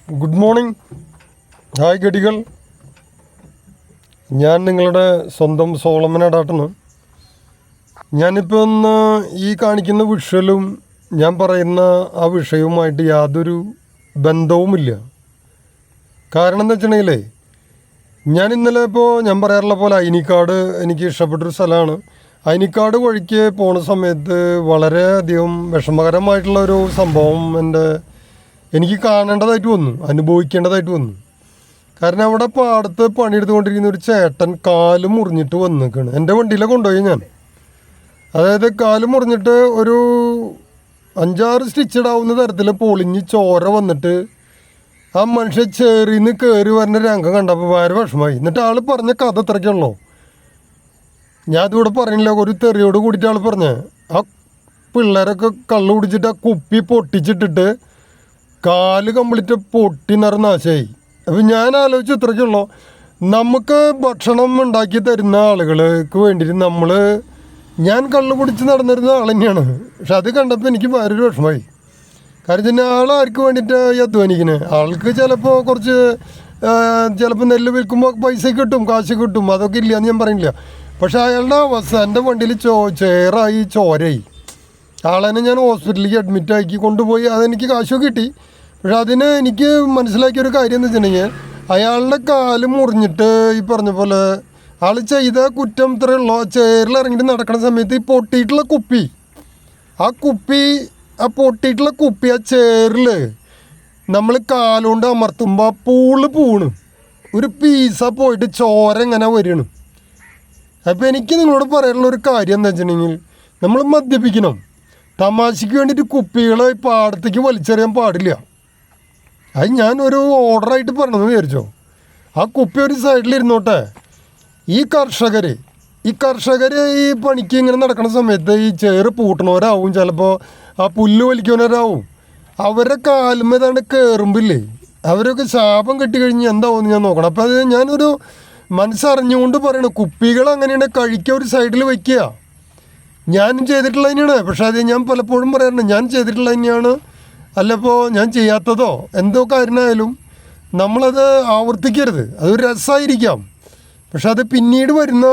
Good morning. Hi ഗഡികൾ. ഞാൻ നിങ്ങളുടെ സ്വന്തം സോളമൻ അടാട്ടന്. ഞാനിപ്പോൾ ഒന്ന് ഈ കാണിക്കുന്ന വിഷ്വലും ഞാൻ പറയുന്ന ആ വിഷയവുമായിട്ട് യാതൊരു ബന്ധവുമില്ല. കാരണം എന്താ വെച്ചിട്ടുണ്ടെങ്കിലേ, ഞാൻ ഇന്നലെ ഞാൻ പറയാറുള്ള പോലെ അയിനിക്കാട് എനിക്ക് ഇഷ്ടപ്പെട്ടൊരു സ്ഥലമാണ്. അയിനിക്കാട് വഴിക്ക് പോണ സമയത്ത് വളരെയധികം വിഷമകരമായിട്ടുള്ള ഒരു സംഭവം എനിക്ക് കാണേണ്ടതായിട്ട് വന്നു, അനുഭവിക്കേണ്ടതായിട്ട് വന്നു. കാരണം അവിടെ പാടത്ത് പണിയെടുത്തുകൊണ്ടിരിക്കുന്ന ഒരു ചേട്ടൻ കാല് മുറിഞ്ഞിട്ട് വന്നിരിക്കുകയാണ്. എൻ്റെ വണ്ടിയിലെ കൊണ്ടുപോയി ഞാൻ. അതായത് കാല് മുറിഞ്ഞിട്ട് ഒരു 5-6 സ്റ്റിച്ചിടാവുന്ന തരത്തിൽ പൊളിഞ്ഞ് ചോര വന്നിട്ട് ആ മനുഷ്യൻ ചേറിന്ന് കയറി വരുന്ന രംഗം കണ്ടപ്പോൾ ഭയങ്കര വിഷമമായി. എന്നിട്ട് ആൾ പറഞ്ഞ കഥ ഇത്രയ്ക്കുള്ളൂ. ഞാൻ അതിവിടെ പറഞ്ഞില്ല, ഒരു തെറിയോട് കൂടിയിട്ട് ആൾ പറഞ്ഞ ആ പിള്ളേരൊക്കെ കള്ളു കുടിച്ചിട്ട് ആ കുപ്പി പൊട്ടിച്ചിട്ടിട്ട് കാല് കംപ്ലീറ്റ് പൊട്ടി നിറനാശമായി. അപ്പം ഞാൻ ആലോചിച്ച് ഇത്രയ്ക്കുള്ളൂ, നമുക്ക് ഭക്ഷണം ഉണ്ടാക്കി തരുന്ന ആളുകൾക്ക് വേണ്ടിയിട്ട് ഞാൻ കള്ളു കുടിച്ച് നടന്നിരുന്ന ആൾ തന്നെയാണ്. പക്ഷെ അത് കണ്ടപ്പോൾ എനിക്ക് ഭയങ്കര വിഷമമായി. കാരണം വെച്ചാൽ ആൾക്ക് വേണ്ടിയിട്ട് അധ്വാനിക്കുന്നത് ആൾക്ക് ചിലപ്പോൾ നെല്ല് വിൽക്കുമ്പോൾ പൈസ കിട്ടും, കാശ് കിട്ടും, അതൊക്കെ ഇല്ലയെന്ന് ഞാൻ പറയുന്നില്ല. പക്ഷെ അയാളുടെ അവസ്ഥ, എൻ്റെ വണ്ടിയിൽ ചേറായി ചോരയായി. ആളെന്നെ ഞാൻ ഹോസ്പിറ്റലിലേക്ക് അഡ്മിറ്റാക്കി കൊണ്ടുപോയി. അതെനിക്ക് കാശ് കിട്ടി. പക്ഷെ അതിന് എനിക്ക് മനസ്സിലാക്കിയൊരു കാര്യം എന്ന് വെച്ചിട്ടുണ്ടെങ്കിൽ, അയാളുടെ കാല് മുറിഞ്ഞിട്ട് ഈ പറഞ്ഞ പോലെ ആൾ ചെയ്ത കുറ്റം ഇത്രയുള്ളൂ. ചേറിലിറങ്ങിയിട്ട് നടക്കുന്ന സമയത്ത് ഈ പൊട്ടിയിട്ടുള്ള കുപ്പി ആ ചേറിൽ നമ്മൾ കാലുകൊണ്ട് അമർത്തുമ്പോൾ ആ പൂണ് ഒരു പീസ പോയിട്ട് ചോര ഇങ്ങനെ വരണം. അപ്പോൾ എനിക്ക് നിങ്ങളോട് പറയാനുള്ള ഒരു കാര്യം എന്താ വെച്ചിട്ടുണ്ടെങ്കിൽ, നമ്മൾ മദ്യപിക്കണം. തമാശയ്ക്ക് വേണ്ടിയിട്ട് കുപ്പികളെ പാടത്തേക്ക് വലിച്ചെറിയാൻ പാടില്ല. അത് ഞാൻ ഒരു ഓർഡറായിട്ട് പറഞ്ഞതെന്ന് വിചാരിച്ചോ. ആ കുപ്പി ഒരു സൈഡിലിരുന്നോട്ടെ. ഈ കർഷകർ ഈ പണിക്ക് ഇങ്ങനെ നടക്കുന്ന സമയത്ത് ഈ ചേറ് പൂട്ടണവരാവും, ചിലപ്പോൾ ആ പുല്ല് വലിക്കുന്നവരാവും. അവരുടെ കാലുമേതാണ് കയറുമ്പില്ലേ, അവരൊക്കെ ശാപം കെട്ടിക്കഴിഞ്ഞ് എന്താവുമെന്ന് ഞാൻ നോക്കണം. അപ്പോൾ അത് ഞാനൊരു മനസ്സറിഞ്ഞുകൊണ്ട് പറയണം, കുപ്പികൾ അങ്ങനെയാണ് കഴിക്കുക, ഒരു സൈഡിൽ വയ്ക്കുക. ഞാനും ചെയ്തിട്ടുള്ള തന്നെയാണ്. പക്ഷേ അത് ഞാൻ പലപ്പോഴും പറയാറുണ്ട്, ഞാൻ ചെയ്തിട്ടുള്ള തന്നെയാണ്, അല്ലപ്പോൾ ഞാൻ ചെയ്യാത്തതോ എന്തോ കാര്യമായാലും നമ്മളത് ആവർത്തിക്കരുത്. അതൊരു രസമായിരിക്കാം, പക്ഷെ അത് പിന്നീട് വരുന്ന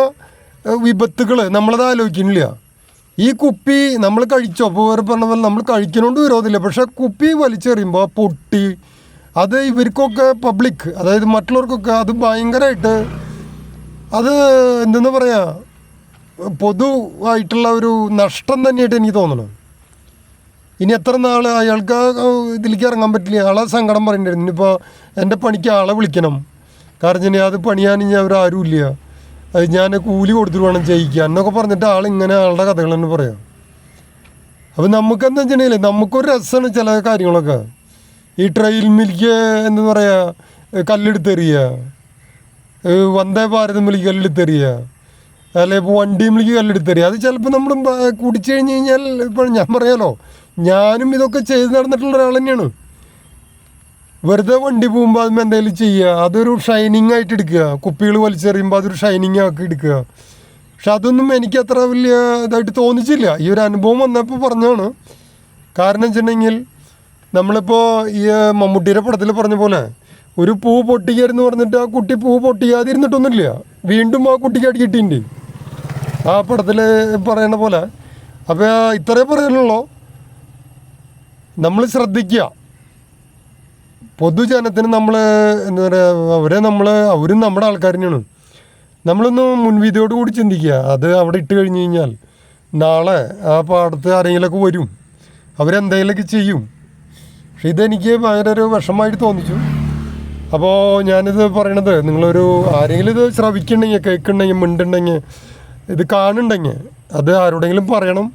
വിപത്തുകൾ നമ്മളത് ആലോചിക്കുന്നില്ല. ഈ കുപ്പി നമ്മൾ കഴിച്ചോ, അപ്പോൾ വേറെ പറഞ്ഞ പോലെ നമ്മൾ കഴിക്കണോണ്ട് വിരോധമില്ല. പക്ഷേ കുപ്പി വലിച്ചെറിയുമ്പോൾ പൊട്ടി അത് ഇവർക്കൊക്കെ പബ്ലിക്, അതായത് മറ്റുള്ളവർക്കൊക്കെ അത് ഭയങ്കരമായിട്ട് അത് എന്തെന്ന് പറയുക, പൊതുവായിട്ടുള്ള ഒരു നഷ്ടം തന്നെയായിട്ട് എനിക്ക് തോന്നണം. ഇനി എത്ര നാൾ അയാൾക്ക് ഇതിലേക്ക് ഇറങ്ങാൻ പറ്റില്ല. ആളെ സങ്കടം പറയേണ്ടിയിരുന്നു. ഇനിയിപ്പോൾ എൻ്റെ പണിക്ക് ആളെ വിളിക്കണം, കാരണം അത് പണിയാൻ ഇനി അവരാരുമില്ല, അത് ഞാൻ കൂലി കൊടുത്തിട്ട് വേണം ചെയ്യിക്കാൻ എന്നൊക്കെ പറഞ്ഞിട്ട് ആളിങ്ങനെ ആളുടെ കഥകൾ തന്നെ പറയാം. അപ്പോൾ നമുക്കെന്താ വെച്ചിട്ടുണ്ടെങ്കിൽ നമുക്കൊരു രസമാണ് ചില കാര്യങ്ങളൊക്കെ. ഈ ട്രെയിൽ മിൽക്ക് എന്താ പറയുക, കല്ലെടുത്തെറിയുക, വന്ദേ ഭാരത് മിൽക്ക് കല്ലെടുത്തെറിയുക, അല്ലെ ഇപ്പോൾ വണ്ടി മിൽക്ക് കല്ലെടുത്തെറിയുക. അത് ചിലപ്പോൾ നമ്മൾ കുടിച്ചു കഴിഞ്ഞ് കഴിഞ്ഞാൽ, ഇപ്പോൾ ഞാൻ പറയാലോ, ഞാനും ഇതൊക്കെ ചെയ്ത് നടന്നിട്ടുള്ള ഒരാൾ തന്നെയാണ്. വെറുതെ വണ്ടി പോകുമ്പോൾ അതിന് എന്തെങ്കിലും ചെയ്യുക, അതൊരു ഷൈനിങ് ആയിട്ട് എടുക്കുക. കുപ്പികൾ വലിച്ചെറിയുമ്പോൾ അതൊരു ഷൈനിങ് ആക്കി എടുക്കുക. പക്ഷെ അതൊന്നും എനിക്ക് അത്ര വലിയ ഇതായിട്ട് തോന്നിച്ചില്ല. ഈ ഒരു അനുഭവം വന്നപ്പോൾ പറഞ്ഞാണ്. കാരണം വെച്ചിട്ടുണ്ടെങ്കിൽ, നമ്മളിപ്പോൾ ഈ മമ്മൂട്ടിയുടെ പടത്തിൽ പറഞ്ഞ പോലെ ഒരു പൂ പൊട്ടിക്കാരെന്ന് പറഞ്ഞിട്ട് ആ കുട്ടി പൂ പൊട്ടിക്കാതിരുന്നിട്ടൊന്നുമില്ല, വീണ്ടും ആ കുട്ടിക്ക് അടിക്കിട്ടുണ്ട് ആ പടത്തിൽ പറയണ പോലെ. അപ്പോൾ ഇത്രേ പറയാനുള്ളൂ, നമ്മൾ ശ്രദ്ധിക്കുക. പൊതുജനത്തിന് നമ്മൾ എന്താ പറയുക, അവരും നമ്മുടെ ആൾക്കാർ തന്നെയാണ്. നമ്മളൊന്ന് മുൻവിധിയോട് കൂടി ചിന്തിക്കുക. അത് അവിടെ ഇട്ട് കഴിഞ്ഞ് കഴിഞ്ഞാൽ നാളെ ആ പാടത്ത് ആരെങ്കിലുമൊക്കെ വരും, അവരെന്തെങ്കിലുമൊക്കെ ചെയ്യും. പക്ഷെ ഇതെനിക്ക് ഭയങ്കര ഒരു വിഷമമായിട്ട് തോന്നിച്ചു. അപ്പോൾ ഞാനിത് പറയണത്, ആരെങ്കിലും ഇത് ശ്രവിക്കുന്നുണ്ടെങ്കിൽ, കേൾക്കുന്നുണ്ടെങ്കിൽ, മിണ്ടുണ്ടെങ്കിൽ, ഇത് കാണുന്നുണ്ടെങ്കിൽ അത് ആരോടെങ്കിലും പറയണം.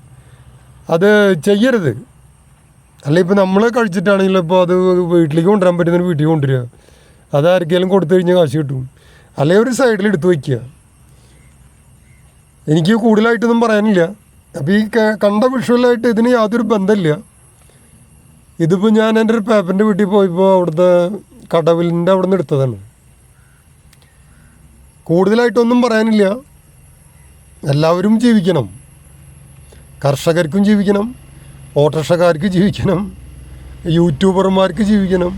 അത് ചെയ്യരുത്. അല്ല, ഇപ്പോൾ നമ്മൾ കഴിച്ചിട്ടാണെങ്കിലും ഇപ്പോൾ അത് വീട്ടിലേക്ക് കൊണ്ടുവരാൻ പറ്റുന്നൊരു വീട്ടിൽ കൊണ്ടുവരിക, അത് ആർക്കെങ്കിലും കൊടുത്തു കഴിഞ്ഞാൽ കാശ് കിട്ടും. അല്ലെങ്കിൽ ഒരു സൈഡിൽ എടുത്ത് വയ്ക്കുക. എനിക്ക് കൂടുതലായിട്ടൊന്നും പറയാനില്ല. അപ്പോൾ ഈ കണ്ട വിഷ്വലായിട്ട് ഇതിന് യാതൊരു ബന്ധമില്ല. ഇതിപ്പോൾ ഞാൻ എൻ്റെ ഒരു പേപ്പറിൻ്റെ വീട്ടിൽ പോയപ്പോൾ അവിടുത്തെ കടവിലിൻ്റെ അവിടെ നിന്ന് എടുത്തതാണ്. കൂടുതലായിട്ടൊന്നും പറയാനില്ല. എല്ലാവരും ജീവിക്കണം, കർഷകർക്കും ജീവിക്കണം, ഓട്ടോറിക്ഷക്കാർക്ക് ജീവിക്കണം, യൂട്യൂബർമാർക്ക് ജീവിക്കണം,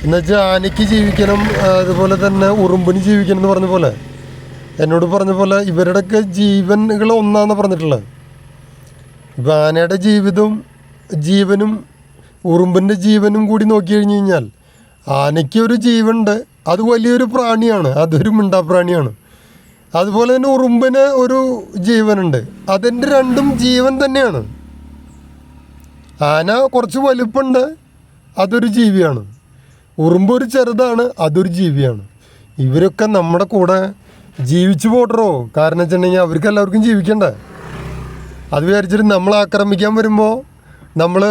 എന്നുവെച്ചാൽ ആനയ്ക്ക് ജീവിക്കണം, അതുപോലെ തന്നെ ഉറുമ്പിന് ജീവിക്കണം എന്ന് പറഞ്ഞ പോലെ, എന്നോട് പറഞ്ഞ പോലെ ഇവരുടെയൊക്കെ ജീവനുകൾ ഒന്നാന്ന് പറഞ്ഞിട്ടുള്ളത്. ഇപ്പം ആനയുടെ ജീവനും ഉറുമ്പിൻ്റെ ജീവനും കൂടി നോക്കി കഴിഞ്ഞ് കഴിഞ്ഞാൽ ആനയ്ക്ക് ഒരു ജീവനുണ്ട്, അത് വലിയൊരു പ്രാണിയാണ്, അതൊരു മിണ്ടാപ്രാണിയാണ്. അതുപോലെ തന്നെ ഉറുമ്പിന് ഒരു ജീവനുണ്ട്, അതിൻ്റെ രണ്ടും ജീവൻ തന്നെയാണ്. ആന കുറച്ച് വലുപ്പമുണ്ട്, അതൊരു ജീവിയാണ്. ഉറുമ്പ് ഒരു ചെറുതാണ്, അതൊരു ജീവിയാണ്. ഇവരൊക്കെ നമ്മുടെ കൂടെ ജീവിച്ചു പോട്ടറോ, കാരണം വെച്ചിട്ടുണ്ടെങ്കിൽ അവർക്ക് എല്ലാവർക്കും ജീവിക്കണ്ടേ. അത് വിചാരിച്ചിട്ട് നമ്മൾ ആക്രമിക്കാൻ വരുമ്പോൾ നമ്മൾ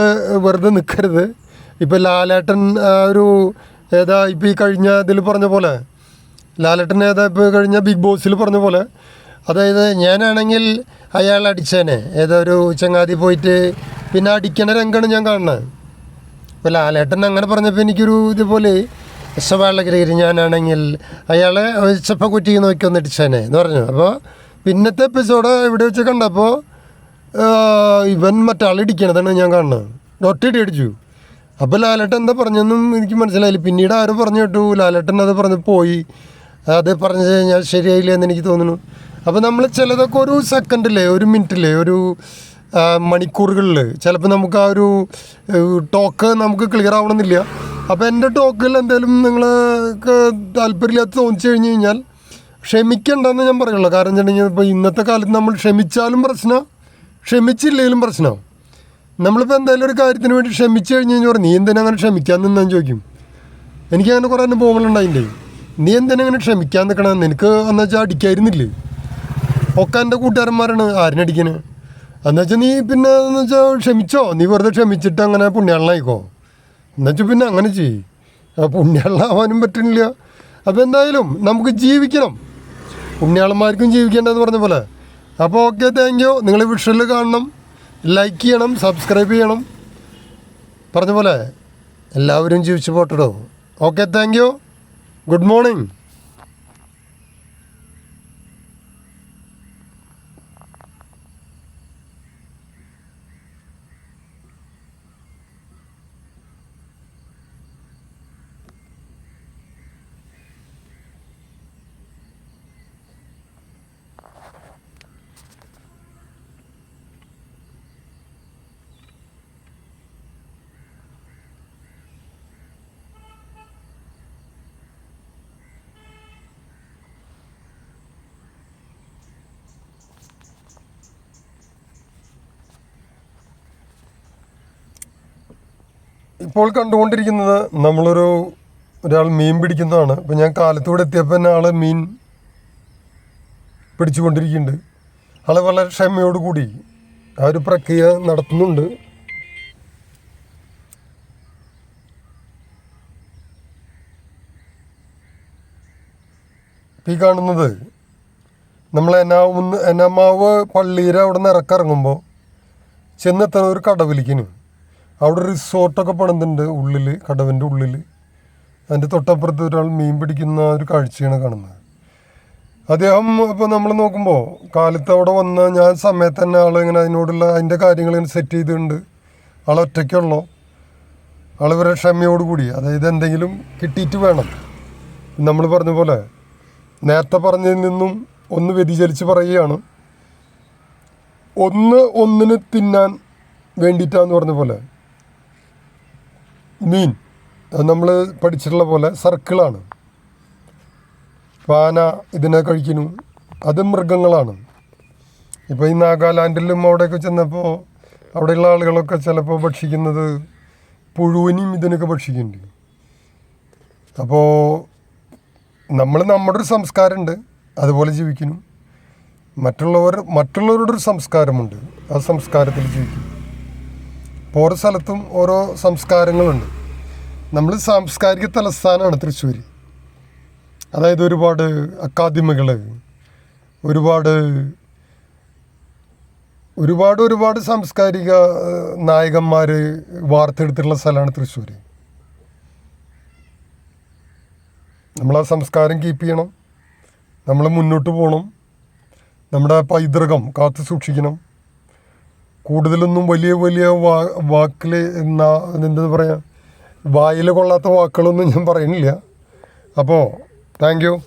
വെറുതെ നിൽക്കരുത്. ഇപ്പോൾ ലാലേട്ടൻ ഇപ്പോൾ ഈ കഴിഞ്ഞ ഇതിൽ പറഞ്ഞ പോലെ, ലാലേട്ടൻ ഇപ്പോൾ കഴിഞ്ഞ ബിഗ് ബോസിൽ പറഞ്ഞ പോലെ, അതായത് ഞാനാണെങ്കിൽ അയാൾ അടിച്ചേനെ, ഒരു ചങ്ങാതി പോയിട്ട് പിന്നെ അടിക്കണ രംഗമാണ് ഞാൻ കാണുന്നത്. ഇപ്പോൾ ലാലേട്ടൻ അങ്ങനെ പറഞ്ഞപ്പോൾ എനിക്കൊരു ഇതുപോലെ സ്വാഭാവികമായിട്ട് ഞാനാണെങ്കിൽ അയാളെ ചെപ്പക്കുറ്റി നോക്കി ഒന്ന് അടിച്ചേനെ എന്ന് പറഞ്ഞു. അപ്പോൾ പിന്നത്തെ എപ്പിസോഡ് ഇവിടെ വെച്ച് കണ്ടപ്പോൾ ഇവൻ മറ്റാൾ ഇടിക്കണതാണ് ഞാൻ കാണുന്നത്, ഒറ്റയടി അടിച്ചു. അപ്പോൾ ലാലേട്ടൻ എന്താ പറഞ്ഞെന്നും എനിക്ക് മനസ്സിലായില്ല. പിന്നീട് ആരും പറഞ്ഞു കേട്ടു ലാലേട്ടൻ അത് പറഞ്ഞ് പോയി, അത് പറഞ്ഞു കഴിഞ്ഞാൽ ശരിയായില്ല എന്ന് എനിക്ക് തോന്നുന്നു. അപ്പോൾ നമ്മൾ ചിലതൊക്കെ ഒരു സെക്കൻഡിലെ, ഒരു മിനിറ്റിലെ, ഒരു മണിക്കൂറുകളിൽ ചിലപ്പോൾ നമുക്ക് ആ ഒരു ടോക്ക് നമുക്ക് ക്ലിയർ ആവണമെന്നില്ല. അപ്പോൾ എൻ്റെ ടോക്കിൽ എന്തെങ്കിലും നിങ്ങൾക്ക് താല്പര്യമില്ലാത്ത തോന്നിച്ചു കഴിഞ്ഞ് കഴിഞ്ഞാൽ ക്ഷമിക്കണ്ടെന്ന് ഞാൻ പറയുള്ളൂ. കാരണം വെച്ചിട്ടുണ്ടെങ്കിൽ ഇപ്പോൾ ഇന്നത്തെ കാലത്ത് നമ്മൾ ക്ഷമിച്ചാലും പ്രശ്നം, ക്ഷമിച്ചില്ലെങ്കിലും പ്രശ്നമാവും. നമ്മളിപ്പോൾ എന്തായാലും ഒരു കാര്യത്തിന് വേണ്ടി ക്ഷമിച്ചു കഴിഞ്ഞ് കഴിഞ്ഞാൽ പറയും, നീ എന്തിനാ അങ്ങനെ ക്ഷമിക്കാൻ നിന്നാന്ന് ചോദിക്കും. എനിക്കങ്ങനെ കുറേ അനുഭവങ്ങളുണ്ടായിൻ്റെ. നീ എന്തിനാ അങ്ങനെ ക്ഷമിക്കാൻ നിൽക്കണമെന്ന്, എനിക്ക് എന്ന് വെച്ചാൽ അടിക്കായിരുന്നില്ലേ, ഒക്കെ എൻ്റെ കൂട്ടുകാരന്മാരാണ് ആരിനടിക്കണേ. എന്നുവെച്ചാൽ നീ പിന്നെ എന്ന് വെച്ചാൽ ക്ഷമിച്ചോ, നീ വെറുതെ ക്ഷമിച്ചിട്ട് അങ്ങനെ പുണ്യാളനായിക്കോ, എന്നുവെച്ചാൽ പിന്നെ അങ്ങനെ ചെയ്യും. പുണ്യാളനാവാനും പറ്റുന്നില്ല. അപ്പോൾ എന്തായാലും നമുക്ക് ജീവിക്കണം, പുണ്യാളന്മാർക്കും ജീവിക്കേണ്ടതെന്ന് പറഞ്ഞ പോലെ. അപ്പോൾ ഓക്കെ, താങ്ക് യു. നിങ്ങൾ വിഷ്വൽ കാണണം, ലൈക്ക് ചെയ്യണം, സബ്സ്ക്രൈബ് ചെയ്യണം. പറഞ്ഞ പോലെ എല്ലാവരും ജീവിച്ചു പോട്ടടോ. Okay, thank you. Good morning. ഇപ്പോൾ കണ്ടുകൊണ്ടിരിക്കുന്നത് ഒരാൾ മീൻ പിടിക്കുന്നതാണ്. ഇപ്പോൾ ഞാൻ കാലത്തൂടെ എത്തിയപ്പോൾ തന്നെ ആൾ മീൻ പിടിച്ചുകൊണ്ടിരിക്കുന്നുണ്ട്. ആൾ വളരെ ക്ഷമയോടുകൂടി ആ ഒരു പ്രക്രിയ നടത്തുന്നുണ്ട്. ഈ കാണുന്നത് നമ്മൾ എനാമാവ് പള്ളിയുടെ അവിടെ നിന്ന് ഇറക്കിറങ്ങുമ്പോൾ ചെന്നെത്തുന്ന ഒരു കടവിലിക്കിന്. അവിടെ റിസോർട്ടൊക്കെ പണിതുണ്ട് ഉള്ളിൽ, കടവിൻ്റെ ഉള്ളിൽ. അതിൻ്റെ തൊട്ടപ്പുറത്ത് ഒരാൾ മീൻ പിടിക്കുന്ന ഒരു കാഴ്ചയാണ് കാണുന്നത്. അദ്ദേഹം ഇപ്പോൾ നമ്മൾ നോക്കുമ്പോൾ കാലത്ത് അവിടെ വന്ന ഞാൻ സമയത്ത് തന്നെ ആളിങ്ങനെ അതിൻ്റെ കാര്യങ്ങൾ ഇങ്ങനെ സെറ്റ് ചെയ്തിട്ടുണ്ട്. ആൾ ഒറ്റയ്ക്കുള്ളൂ, ആൾ ഇവരെ ക്ഷമയോടുകൂടി, അതായത് എന്തെങ്കിലും കിട്ടിയിട്ട് വേണം. നമ്മൾ പറഞ്ഞ പോലെ നേരത്തെ പറഞ്ഞതിൽ നിന്നും ഒന്ന് വ്യതിചലിച്ച് പറയുകയാണ്. ഒന്നിന് തിന്നാൻ വേണ്ടിയിട്ടാന്ന് പറഞ്ഞ പോലെ മീൻ നമ്മൾ പഠിച്ചിട്ടുള്ള പോലെ സർക്കിളാണ്. ആന ഇതിനെ കഴിക്കുന്നു, അത് മൃഗങ്ങളാണ്. ഇപ്പോൾ ഈ നാഗാലാൻഡിലും അവിടെയൊക്കെ ചെന്നപ്പോൾ അവിടെയുള്ള ആളുകളൊക്കെ ചിലപ്പോൾ ഭക്ഷിക്കുന്നത് പുഴുവിനെയും ഇതിനൊക്കെ ഭക്ഷിക്കുന്നുണ്ട്. അപ്പോൾ നമ്മുടെ ഒരു സംസ്കാരമുണ്ട്, അതുപോലെ ജീവിക്കുന്നു. മറ്റുള്ളവരുടെ ഒരു സംസ്കാരമുണ്ട്, ആ സംസ്കാരത്തിൽ ജീവിക്കും. ഇപ്പോൾ ഓരോ സ്ഥലത്തും ഓരോ സംസ്കാരങ്ങളുണ്ട്. നമ്മൾ സാംസ്കാരിക തലസ്ഥാനമാണ് തൃശ്ശൂർ. അതായത് ഒരുപാട് അക്കാദമികൾ, ഒരുപാട് സാംസ്കാരിക നായകന്മാർ വാർത്തെടുത്തിട്ടുള്ള സ്ഥലമാണ് തൃശ്ശൂർ. നമ്മൾ ആ സംസ്കാരം കീപ്പ് ചെയ്യണം, നമ്മൾ മുന്നോട്ട് പോകണം, നമ്മുടെ പൈതൃകം കാത്തു സൂക്ഷിക്കണം. കൂടുതലൊന്നും വലിയ വാക്കിൽ എന്താ പറയുക, വായിൽ കൊള്ളാത്ത വാക്കുകളൊന്നും ഞാൻ പറയുന്നില്ല. അപ്പോൾ താങ്ക് യു.